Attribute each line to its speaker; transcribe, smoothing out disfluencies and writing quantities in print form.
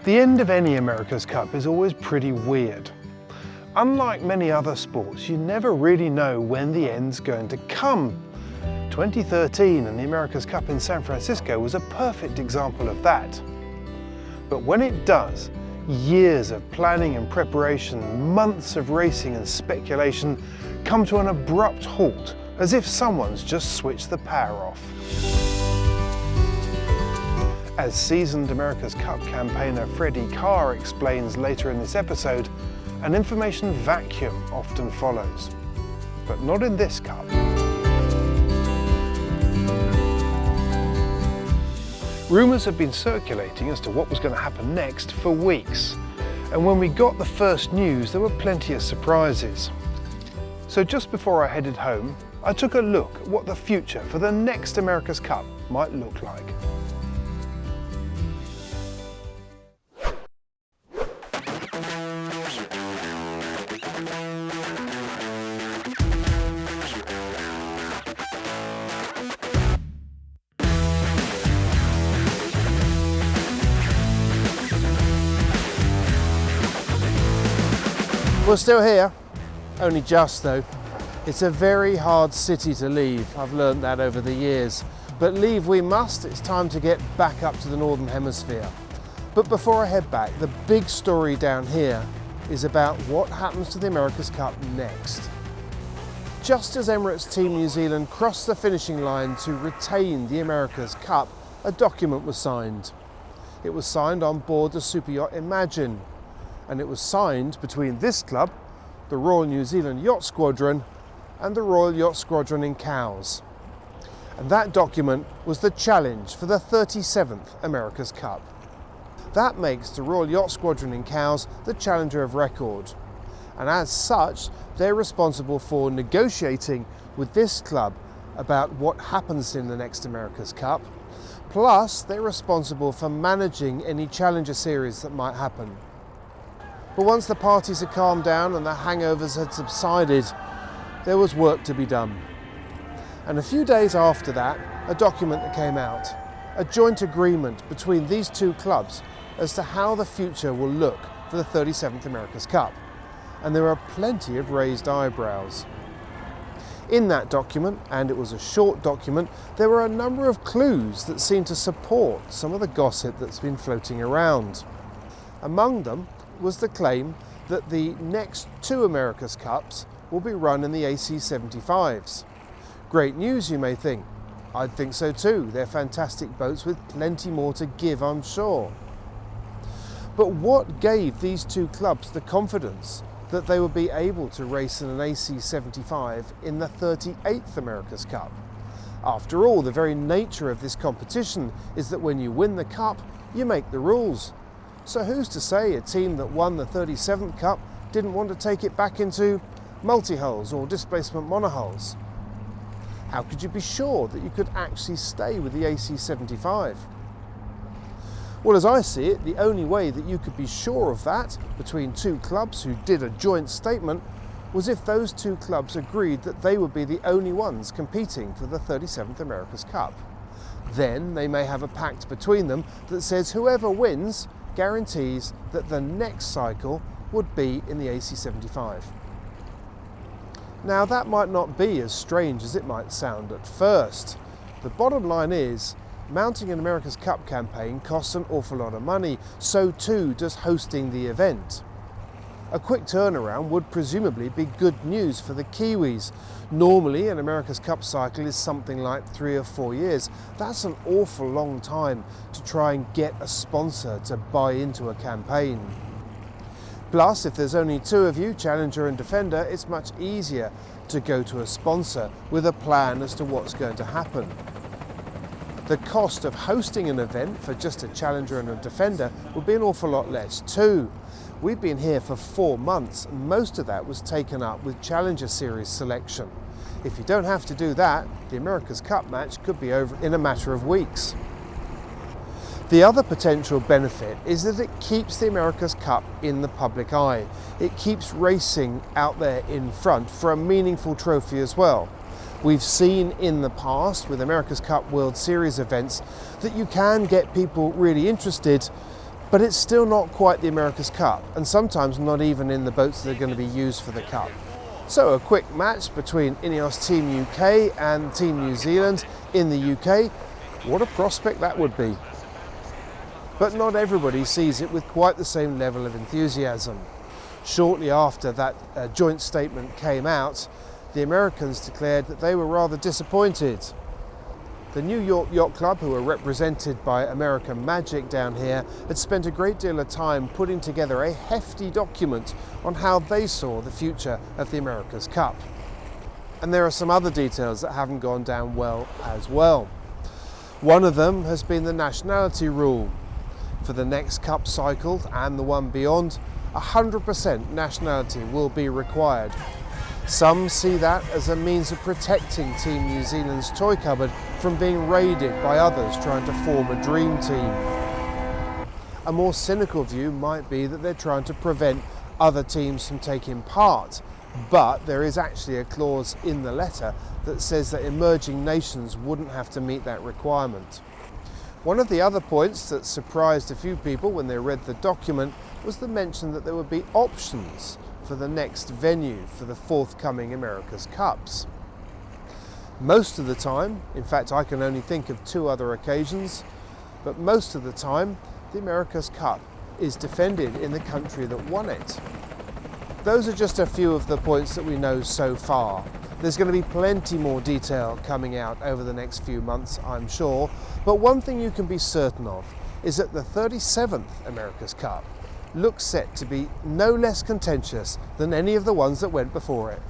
Speaker 1: The end of any America's Cup is always pretty weird. Unlike many other sports, you never really know when the end's going to come. 2013 and the America's Cup in San Francisco was a perfect example of that. But when it does, years of planning and preparation, months of racing and speculation come to an abrupt halt, as if someone's just switched the power off. As seasoned America's Cup campaigner Freddie Carr explains later in this episode, an information vacuum often follows. But not in this Cup. Rumours have been circulating as to what was going to happen next for weeks. And when we got the first news, there were plenty of surprises. So just before I headed home, I took a look at what the future for the next America's Cup might look like. We're still here, only just though. It's a very hard city to leave, I've learned that over the years. But leave we must, it's time to get back up to the Northern Hemisphere. But before I head back, the big story down here is about what happens to the America's Cup next. Just as Emirates Team New Zealand crossed the finishing line to retain the America's Cup, a document was signed. It was signed on board the super yacht Imagine. And it was signed between this club, the Royal New Zealand Yacht Squadron, and the Royal Yacht Squadron in Cowes. And that document was the challenge for the 37th America's Cup. That makes the Royal Yacht Squadron in Cowes the challenger of record. And as such, they're responsible for negotiating with this club about what happens in the next America's Cup. Plus, they're responsible for managing any challenger series that might happen. But once the parties had calmed down and the hangovers had subsided, there was work to be done. And a few days after that, a document that came out, a joint agreement between these two clubs as to how the future will look for the 37th America's Cup. And there are plenty of raised eyebrows. In that document, and it was a short document, there were a number of clues that seemed to support some of the gossip that's been floating around. Among them was the claim that the next two America's Cups will be run in the AC37s. Great news, you may think. I'd think so too. They're fantastic boats with plenty more to give, I'm sure. But what gave these two clubs the confidence that they would be able to race in an AC75 in the 38th America's Cup? After all, the very nature of this competition is that when you win the Cup, you make the rules. So who's to say a team that won the 37th Cup didn't want to take it back into multi-hulls or displacement monohulls? How could you be sure that you could actually stay with the AC75? Well, as I see it, the only way that you could be sure of that between two clubs who did a joint statement was if those two clubs agreed that they would be the only ones competing for the 37th America's Cup. Then they may have a pact between them that says whoever wins guarantees that the next cycle would be in the AC75. Now that might not be as strange as it might sound at first. The bottom line is, mounting an America's Cup campaign costs an awful lot of money, so too does hosting the event. A quick turnaround would presumably be good news for the Kiwis. Normally an America's Cup cycle is something like 3 or 4 years. That's an awful long time to try and get a sponsor to buy into a campaign. Plus, if there's only two of you, challenger and defender, it's much easier to go to a sponsor with a plan as to what's going to happen. The cost of hosting an event for just a challenger and a defender would be an awful lot less too. We've been here for 4 months and most of that was taken up with Challenger Series selection. If you don't have to do that, the America's Cup match could be over in a matter of weeks. The other potential benefit is that it keeps the America's Cup in the public eye. It keeps racing out there in front for a meaningful trophy as well. We've seen in the past with America's Cup World Series events that you can get people really interested, But it's still not quite the America's Cup, and sometimes not even in the boats that are going to be used for the Cup. So a quick match between Ineos Team UK and Team New Zealand in the UK, what a prospect that would be. But not everybody sees it with quite the same level of enthusiasm. Shortly after that joint statement came out, the Americans declared that they were rather disappointed. The New York Yacht Club, who are represented by American Magic down here, had spent a great deal of time putting together a hefty document on how they saw the future of the America's Cup. And there are some other details that haven't gone down well as well. One of them has been the nationality rule. For the next Cup cycle and the one beyond, 100% nationality will be required. Some see that as a means of protecting Team New Zealand's toy cupboard from being raided by others trying to form a dream team. A more cynical view might be that they're trying to prevent other teams from taking part, but there is actually a clause in the letter that says that emerging nations wouldn't have to meet that requirement. One of the other points that surprised a few people when they read the document was the mention that there would be options for the next venue for the forthcoming America's Cups. Most of the time, in fact I can only think of 2 other occasions, but most of the time the America's Cup is defended in the country that won it. Those are just a few of the points that we know so far. There's going to be plenty more detail coming out over the next few months, I'm sure, but one thing you can be certain of is that the 37th America's Cup looks set to be no less contentious than any of the ones that went before it.